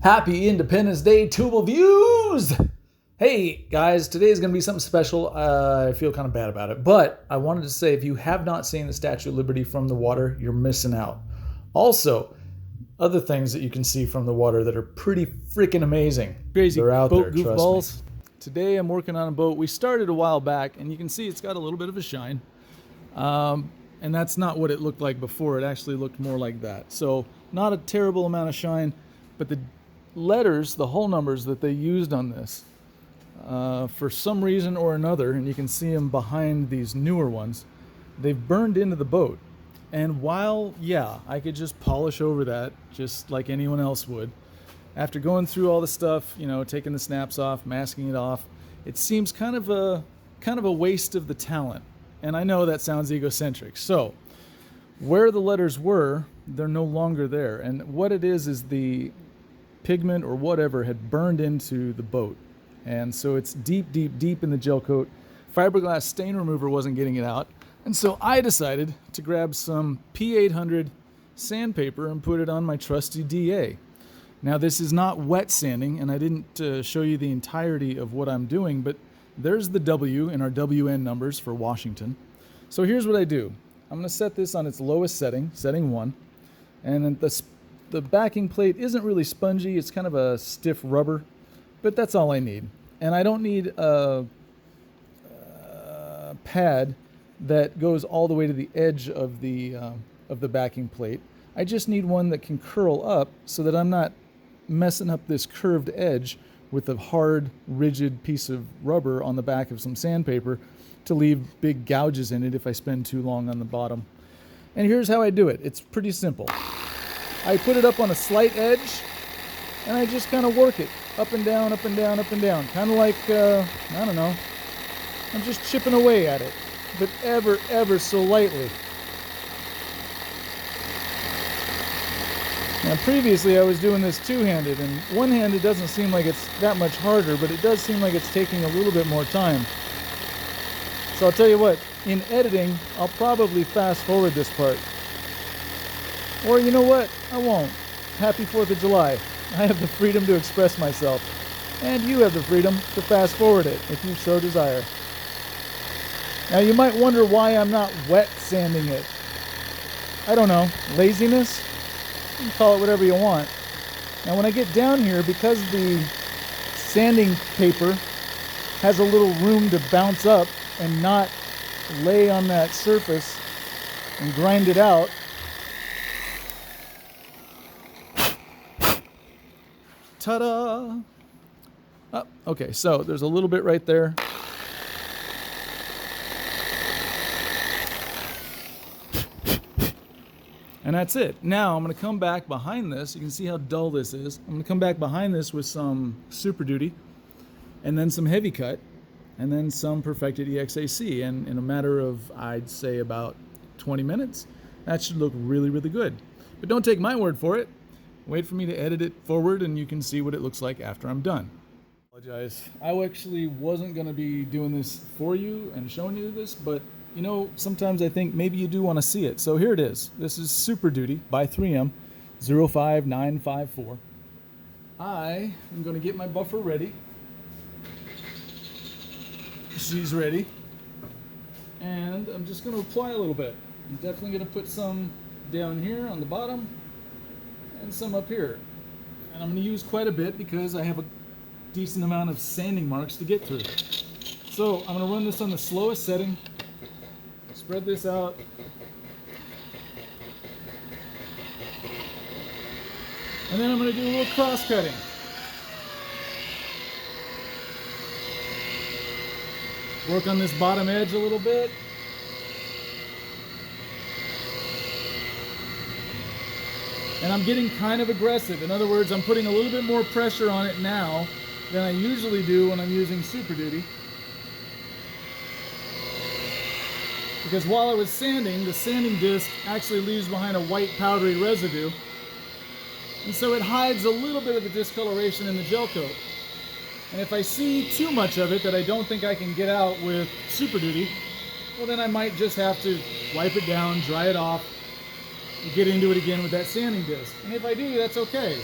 Happy Independence Day, Tubal Views! Hey guys, today is going to be something special. I feel kind of bad about it, but I wanted to say if you have not seen the Statue of Liberty from the water, you're missing out. Also, other things that you can see from the water that are pretty freaking amazing. Crazy They're out boat there, goofballs. Today I'm working on a boat. We started a while back, and you can see it's got a little bit of a shine. And that's not what it looked like before. It actually looked more like that. So not a terrible amount of shine, but the letters, the hull numbers that they used on this, for some reason or another, and you can see them behind these newer ones, they've burned into the boat. And while, yeah, I could just polish over that just like anyone else would, after going through all the stuff, you know, taking the snaps off, masking it off, it seems kind of a waste of the talent. And I know that sounds egocentric. So where the letters were, they're no longer there. And what it is the pigment or whatever had burned into the boat. And so it's deep, deep, deep in the gel coat. Fiberglass stain remover wasn't getting it out. And so I decided to grab some P800 sandpaper and put it on my trusty DA. Now this is not wet sanding, and I didn't show you the entirety of what I'm doing, but there's the W in our WN numbers for Washington. So here's what I do. I'm going to set this on its lowest setting, setting 1. And then the backing plate isn't really spongy. It's kind of a stiff rubber, but that's all I need. And I don't need a pad that goes all the way to the edge of the backing plate. I just need one that can curl up so that I'm not messing up this curved edge with a hard, rigid piece of rubber on the back of some sandpaper to leave big gouges in it if I spend too long on the bottom. And here's how I do it. It's pretty simple. I put it up on a slight edge, and I just kind of work it up and down, up and down, up and down. Kind of like, I don't know, I'm just chipping away at it, but ever so lightly. Now previously I was doing this two-handed, and one-handed doesn't seem like it's that much harder, but it does seem like it's taking a little bit more time. So I'll tell you what, in editing, I'll probably fast forward this part. Or you know what? I won't. Happy 4th of July. I have the freedom to express myself. And you have the freedom to fast forward it, if you so desire. Now you might wonder why I'm not wet sanding it. I don't know. Laziness? You can call it whatever you want. Now when I get down here, because the sanding paper has a little room to bounce up and not lay on that surface and grind it out, ta-da! Oh, okay, so there's a little bit right there. And that's it. Now I'm going to come back behind this. You can see how dull this is. I'm going to come back behind this with some Super Duty, and then some Heavy Cut, and then some Perfected EXAC. And in a matter of, I'd say, about 20 minutes, that should look really, really good. But don't take my word for it. Wait for me to edit it forward, and you can see what it looks like after I'm done. I apologize. I actually wasn't going to be doing this for you and showing you this, but you know, sometimes I think maybe you do want to see it. So here it is. This is Super Duty by 3M 05954. I am going to get my buffer ready. She's ready. And I'm just going to apply a little bit. I'm definitely going to put some down here on the bottom and some up here. And I'm going to use quite a bit because I have a decent amount of sanding marks to get through. So I'm going to run this on the slowest setting. Spread this out. And then I'm going to do a little cross-cutting. Work on this bottom edge a little bit. And I'm getting kind of aggressive. In other words, I'm putting a little bit more pressure on it now than I usually do when I'm using Super Duty. Because while I was sanding, the sanding disc actually leaves behind a white powdery residue. And so it hides a little bit of the discoloration in the gel coat. And if I see too much of it that I don't think I can get out with Super Duty, well then I might just have to wipe it down, dry it off, and get into it again with that sanding disc. And if I do, that's okay.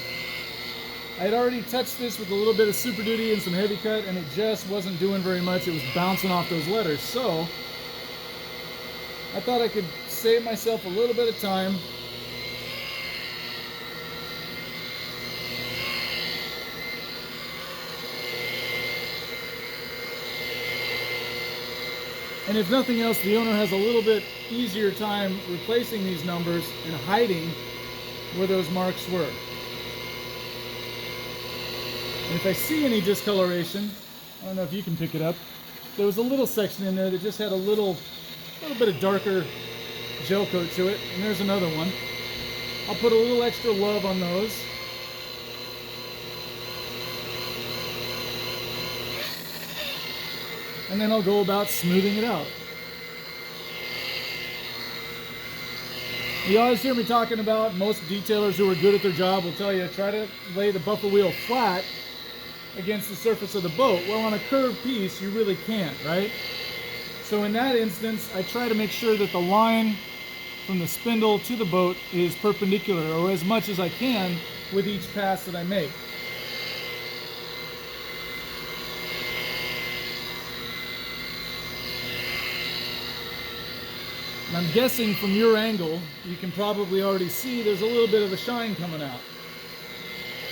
I had already touched this with a little bit of Super Duty and some Heavy Cut, and it just wasn't doing very much. It was bouncing off those letters. So I thought I could save myself a little bit of time. And if nothing else, the owner has a little bit easier time replacing these numbers and hiding where those marks were. And if I see any discoloration, I don't know if you can pick it up, there was a little section in there that just had a little bit of darker gel coat to it, and there's another one. I'll put a little extra love on those. And then I'll go about smoothing it out. You always hear me talking about, most detailers who are good at their job will tell you, try to lay the buffer wheel flat against the surface of the boat. Well, on a curved piece, you really can't, right? So in that instance, I try to make sure that the line from the spindle to the boat is perpendicular, or as much as I can, with each pass that I make. And I'm guessing from your angle, you can probably already see there's a little bit of a shine coming out.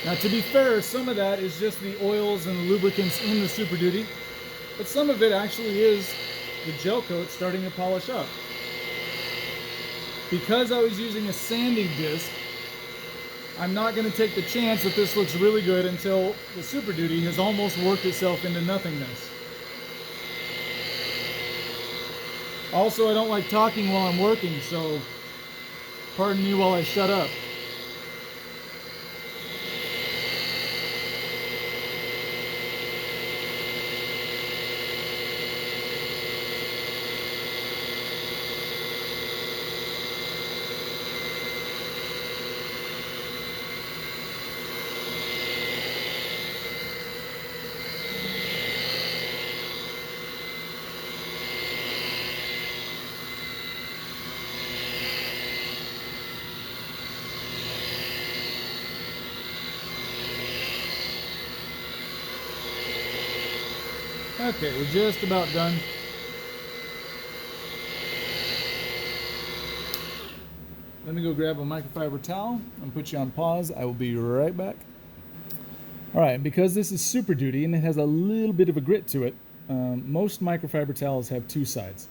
Now, to be fair, some of that is just the oils and the lubricants in the Super Duty, but some of it actually is the gel coat starting to polish up. Because I was using a sanding disc, I'm not going to take the chance that this looks really good until the Super Duty has almost worked itself into nothingness. Also, I don't like talking while I'm working, so pardon me while I shut up. Okay, we're just about done. Let me go grab a microfiber towel and put you on pause. I will be right back. All right, because this is Super Duty and it has a little bit of a grit to it, most microfiber towels have two sides.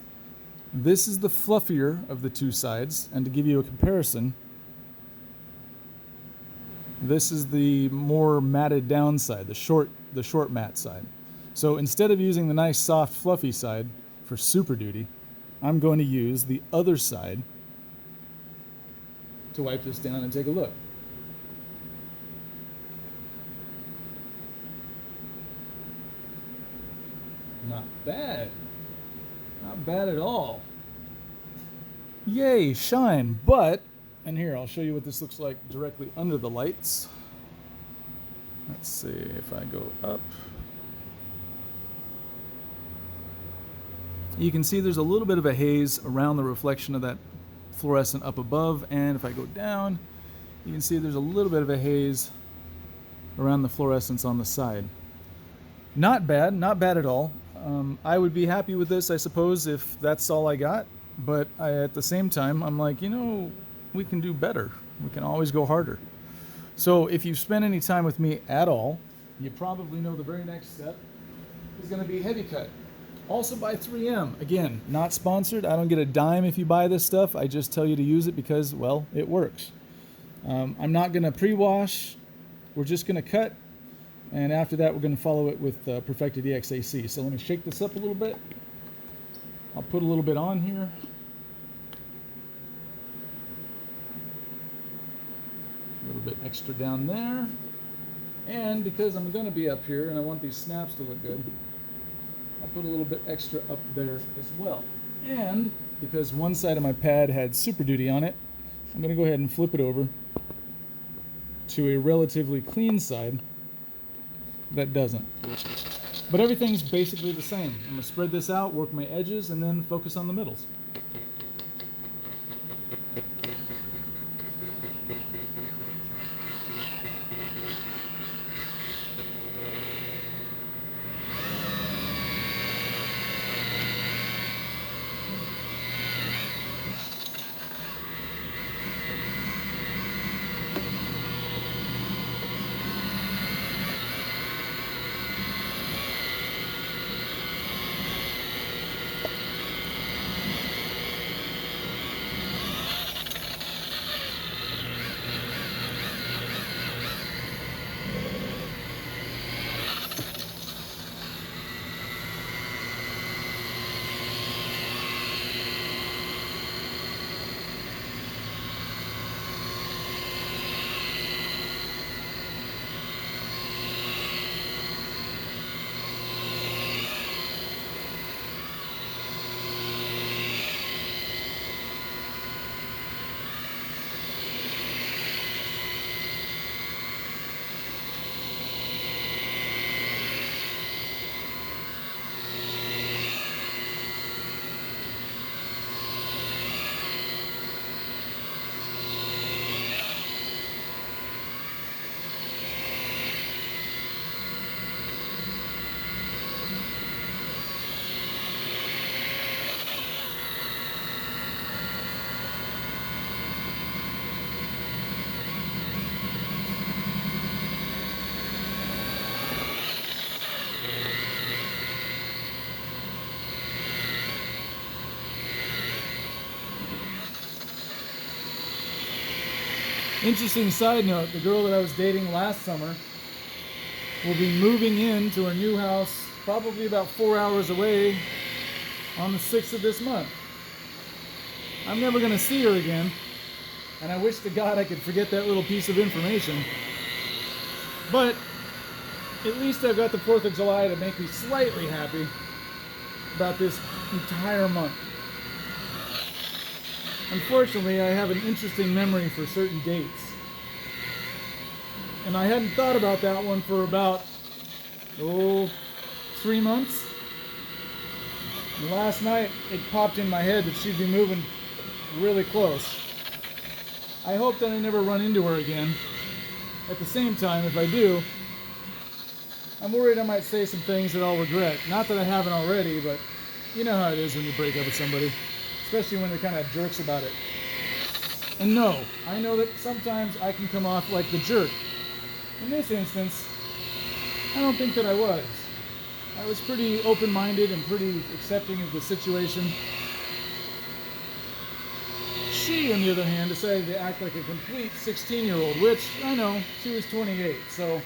This is the fluffier of the two sides, and to give you a comparison, this is the more matted down side, the short matte side. So instead of using the nice soft fluffy side for Super Duty, I'm going to use the other side to wipe this down and take a look. Not bad. Not bad at all. Yay, shine. But, and here, I'll show you what this looks like directly under the lights. Let's see if I go up. You can see there's a little bit of a haze around the reflection of that fluorescent up above, and if I go down, you can see there's a little bit of a haze around the fluorescence on the side. Not bad at all. I would be happy with this, I suppose, if that's all I got, but at the same time, I'm like, you know, we can do better. We can always go harder. So if you've spent any time with me at all, you probably know the very next step is going to be Heavy Cut. Also by 3M. Again, not sponsored. I don't get a dime if you buy this stuff. I just tell you to use it because, well, it works. I'm not going to pre-wash. We're just going to cut. And after that, we're going to follow it with Perfected EXAC. So let me shake this up a little bit. I'll put a little bit on here. A little bit extra down there. And because I'm going to be up here and I want these snaps to look good, I'll put a little bit extra up there as well. And because one side of my pad had Super Duty on it, I'm going to go ahead and flip it over to a relatively clean side that doesn't. But everything's basically the same. I'm going to spread this out, work my edges, and then focus on the middles. Interesting side note, the girl that I was dating last summer will be moving into her new house probably about 4 hours away on the 6th of this month. I'm never going to see her again, and I wish to God I could forget that little piece of information. But at least I've got the 4th of July to make me slightly happy about this entire month. Unfortunately, I have an interesting memory for certain dates. And I hadn't thought about that one for about, 3 months. And last night, it popped in my head that she'd be moving really close. I hope that I never run into her again. At the same time, if I do, I'm worried I might say some things that I'll regret. Not that I haven't already, but you know how it is when you break up with somebody. Especially when they're kind of jerks about it. And no, I know that sometimes I can come off like the jerk. In this instance, I don't think that I was. I was pretty open-minded and pretty accepting of the situation. She, on the other hand, decided to act like a complete 16-year-old, which, I know, she was 28, so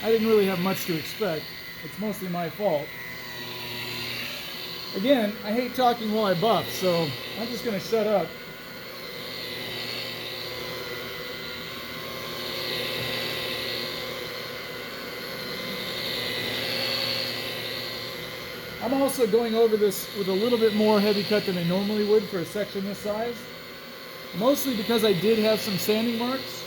I didn't really have much to expect. It's mostly my fault. Again, I hate talking while I buff, so I'm just going to shut up. I'm also going over this with a little bit more heavy cut than I normally would for a section this size. Mostly because I did have some sanding marks,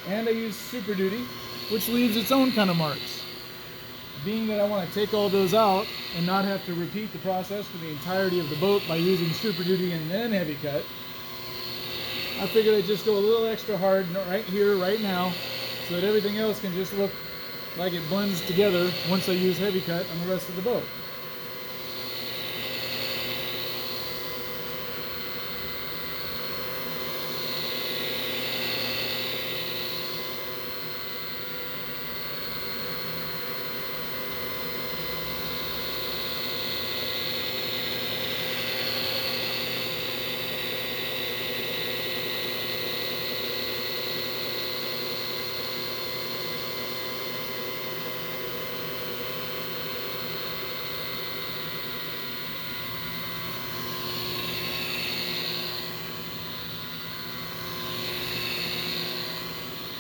and I used Super Duty, which leaves its own kind of marks. Being that I want to take all those out and not have to repeat the process for the entirety of the boat by using Super Duty and then heavy cut, I figured I'd just go a little extra hard right here, right now, so that everything else can just look like it blends together once I use heavy cut on the rest of the boat.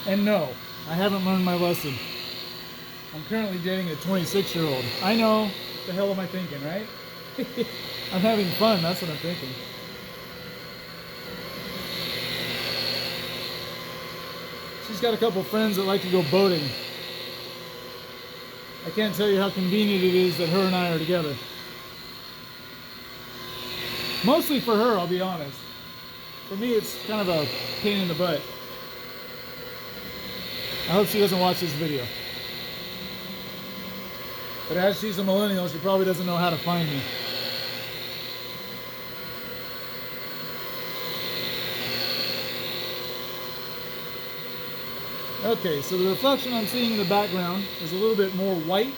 And no, I haven't learned my lesson. I'm currently dating a 26-year-old. I know, what the hell am I thinking, right? I'm having fun, that's what I'm thinking. She's got a couple friends that like to go boating. I can't tell you how convenient it is that her and I are together. Mostly for her, I'll be honest. For me, it's kind of a pain in the butt. I hope she doesn't watch this video. But as she's a millennial, she probably doesn't know how to find me. Okay, so the reflection I'm seeing in the background is a little bit more white,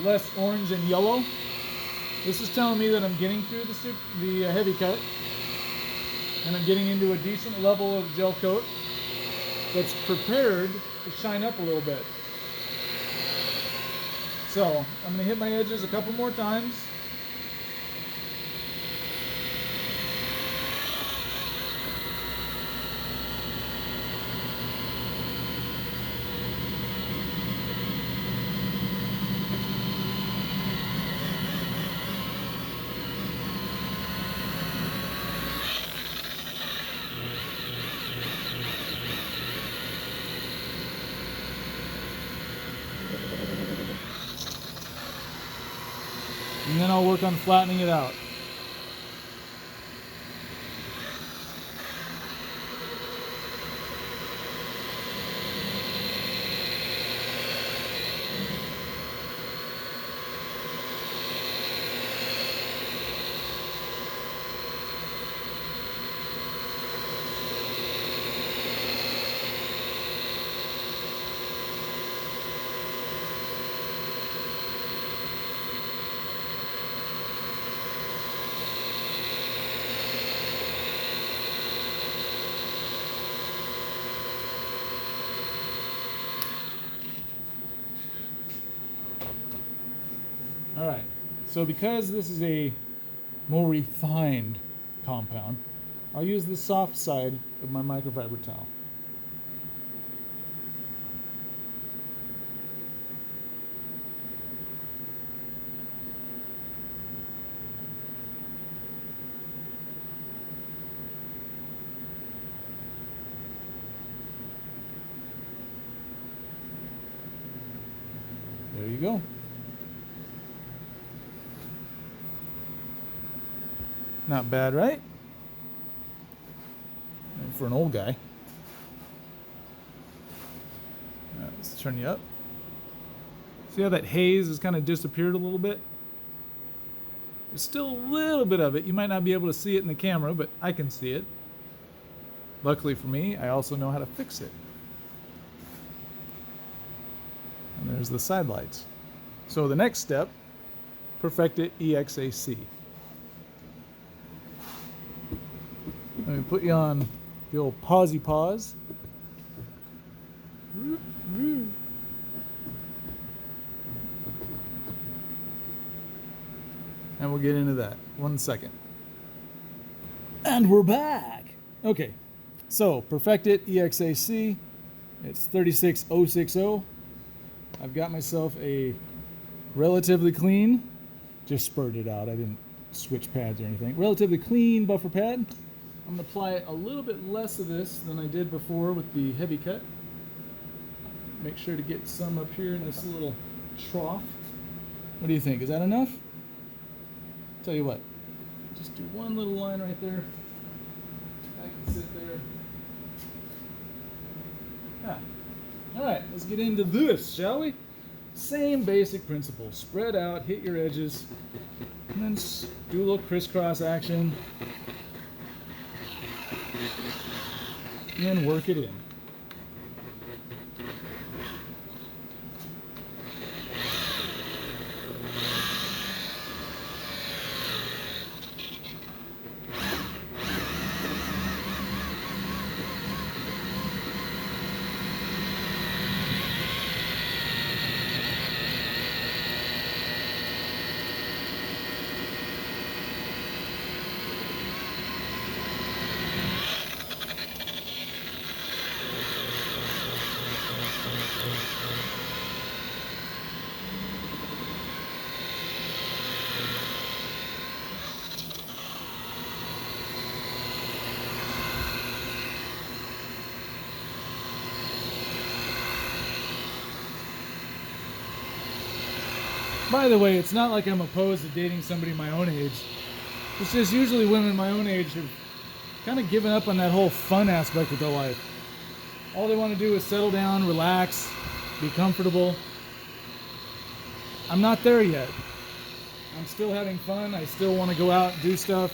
less orange and yellow. This is telling me that I'm getting through the heavy cut, and I'm getting into a decent level of gel coat that's prepared to shine up a little bit. So I'm going to hit my edges a couple more times. And then I'll work on flattening it out. All right, so because this is a more refined compound, I'll use the soft side of my microfiber towel. There you go. Not bad, right? And for an old guy. Let's turn you up. See how that haze has kind of disappeared a little bit? There's still a little bit of it. You might not be able to see it in the camera, but I can see it. Luckily for me, I also know how to fix it. And there's the side lights. So the next step, Perfected EXAC. Let me put you on the old pausey pause. And we'll get into that. 1 second. And we're back. Okay, so Perfected EXAC. It's 36060. I've got myself a relatively clean, just spurted out. I didn't switch pads or anything. Relatively clean buffer pad. I'm going to apply a little bit less of this than I did before with the heavy cut. Make sure to get some up here in this little trough. What do you think? Is that enough? Tell you what, just do one little line right there. I can sit there. Yeah. All right, let's get into this, shall we? Same basic principle. Spread out, hit your edges, and then do a little crisscross action. And then work it in. By the way, it's not like I'm opposed to dating somebody my own age. It's just usually women my own age have kind of given up on that whole fun aspect of their life. All they want to do is settle down, relax, be comfortable. I'm not there yet. I'm still having fun. I still want to go out and do stuff.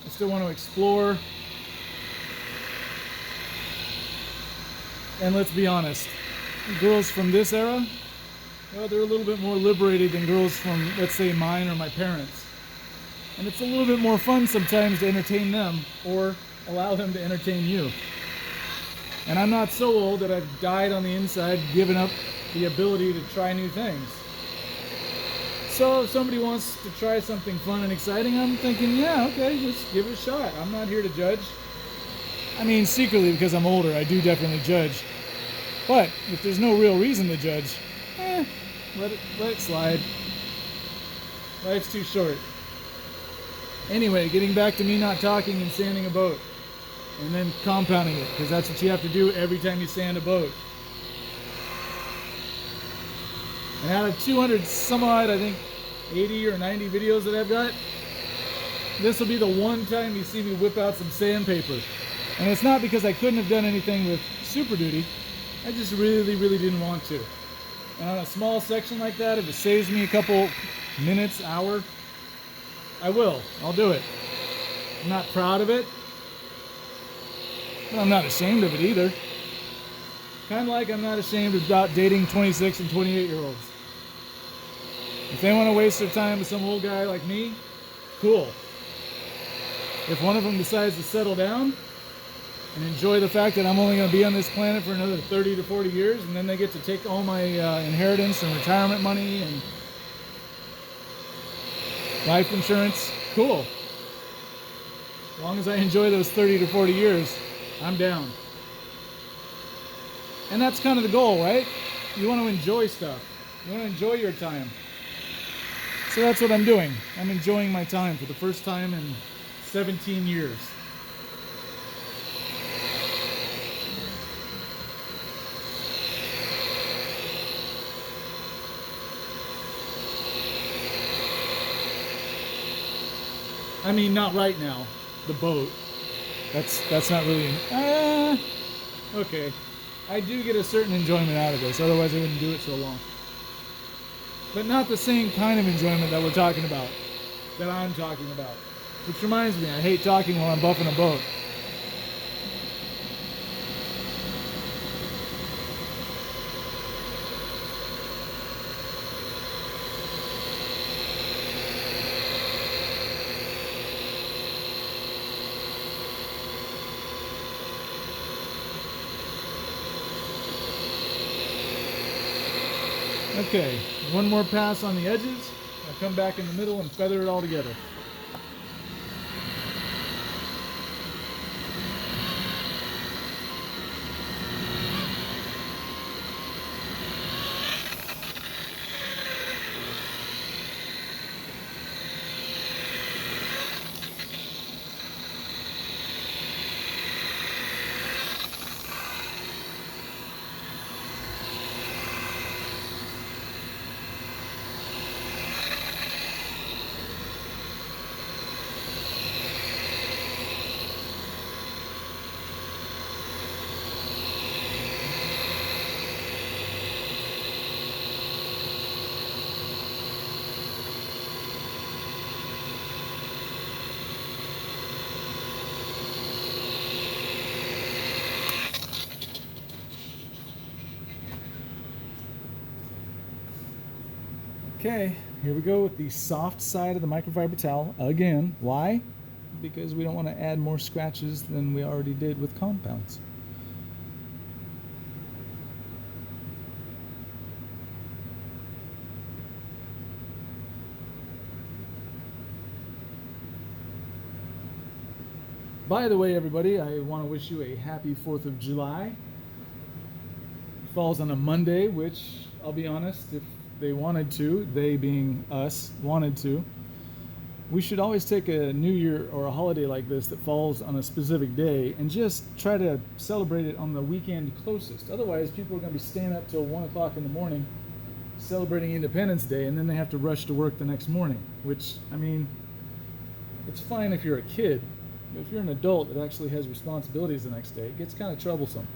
I still want to explore. And let's be honest, girls from this era, well, they're a little bit more liberated than girls from, let's say, mine or my parents. And it's a little bit more fun sometimes to entertain them or allow them to entertain you. And I'm not so old that I've died on the inside, given up the ability to try new things. So if somebody wants to try something fun and exciting, I'm thinking, yeah, okay, just give it a shot. I'm not here to judge. I mean, secretly, because I'm older, I do definitely judge. But if there's no real reason to judge, let it slide. Life's too short. Anyway, getting back to me not talking and sanding a boat. And then compounding it, because that's what you have to do every time you sand a boat. And out of 200 some odd, I think 80 or 90 videos that I've got, this will be the one time you see me whip out some sandpaper. And it's not because I couldn't have done anything with Super Duty. I just really didn't want to. And on a small section like that, if it saves me a couple minutes, hour, I will. I'll do it. I'm not proud of it, but I'm not ashamed of it either. Kind of like I'm not ashamed about dating 26 and 28-year-olds. If they want to waste their time with some old guy like me, cool. If one of them decides to settle down and enjoy the fact that I'm only going to be on this planet for another 30 to 40 years, and then they get to take all my inheritance and retirement money and Life insurance, cool. As long as I enjoy those 30 to 40 years, I'm down. And that's kind of the goal, right? You want to enjoy stuff. You want to enjoy your time. So that's what I'm doing. I'm enjoying my time for the first time in 17 years. I mean, not right now. The boat. That's not really. Okay. I do get a certain enjoyment out of this. Otherwise, I wouldn't do it so long. But not the same kind of enjoyment that we're talking about. That I'm talking about. Which reminds me, I hate talking while I'm buffing a boat. Okay, one more pass on the edges. I'll come back in the middle and feather it all together. Okay, here we go with the soft side of the microfiber towel again. Why? Because we don't want to add more scratches than we already did with compounds. By the way, everybody, I want to wish you a happy 4th of July. It falls on a Monday, which, I'll be honest, if they wanted to, they being us, wanted to, we should always take a New Year or a holiday like this that falls on a specific day and just try to celebrate it on the weekend closest. Otherwise, people are going to be staying up till 1 o'clock in the morning celebrating Independence Day, and then they have to rush to work the next morning, which, I mean, it's fine if you're a kid, but if you're an adult that actually has responsibilities the next day, it gets kind of troublesome.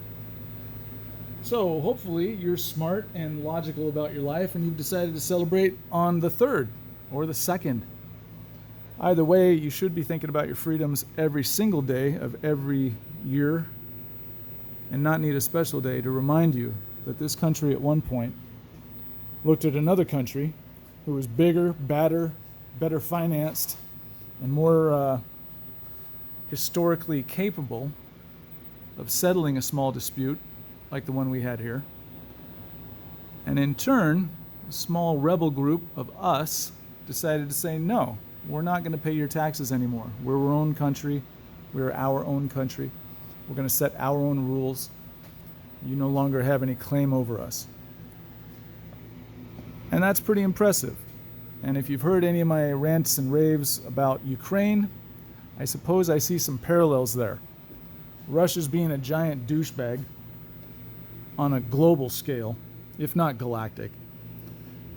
So hopefully you're smart and logical about your life and you've decided to celebrate on the 3rd or the 2nd. Either way, you should be thinking about your freedoms every single day of every year and not need a special day to remind you that this country at one point looked at another country who was bigger, badder, better financed, and more historically capable of settling a small dispute like the one we had here. And in turn, a small rebel group of us decided to say, no, we're not going to pay your taxes anymore. We're our own country. We're our own country. We're going to set our own rules. You no longer have any claim over us. And that's pretty impressive. And if you've heard any of my rants and raves about Ukraine, I suppose I see some parallels there. Russia's being a giant douchebag on a global scale, if not galactic.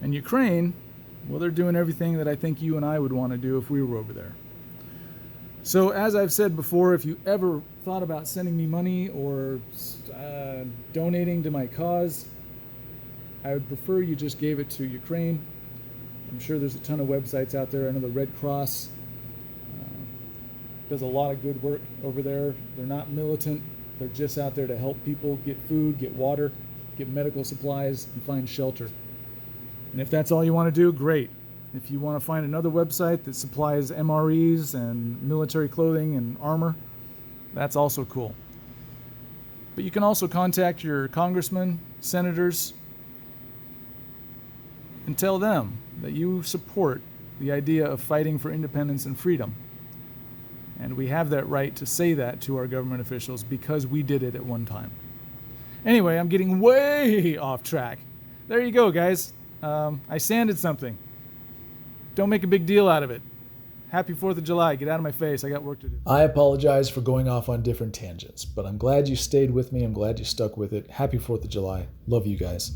And Ukraine, well, they're doing everything that I think you and I would want to do if we were over there. So as I've said before, if you ever thought about sending me money or donating to my cause, I would prefer you just gave it to Ukraine. I'm sure there's a ton of websites out there. I know the Red Cross does a lot of good work over there. They're not militant. They're just out there to help people get food, get water, get medical supplies, and find shelter. And if that's all you want to do, great. If you want to find another website that supplies MREs and military clothing and armor, that's also cool. But you can also contact your congressmen, senators, and tell them that you support the idea of fighting for independence and freedom. And we have that right to say that to our government officials because we did it at one time. Anyway, I'm getting way off track. There you go, guys. I sanded something. Don't make a big deal out of it. Happy 4th of July. Get out of my face. I got work to do. I apologize for going off on different tangents, but I'm glad you stayed with me. I'm glad you stuck with it. Happy 4th of July. Love you guys.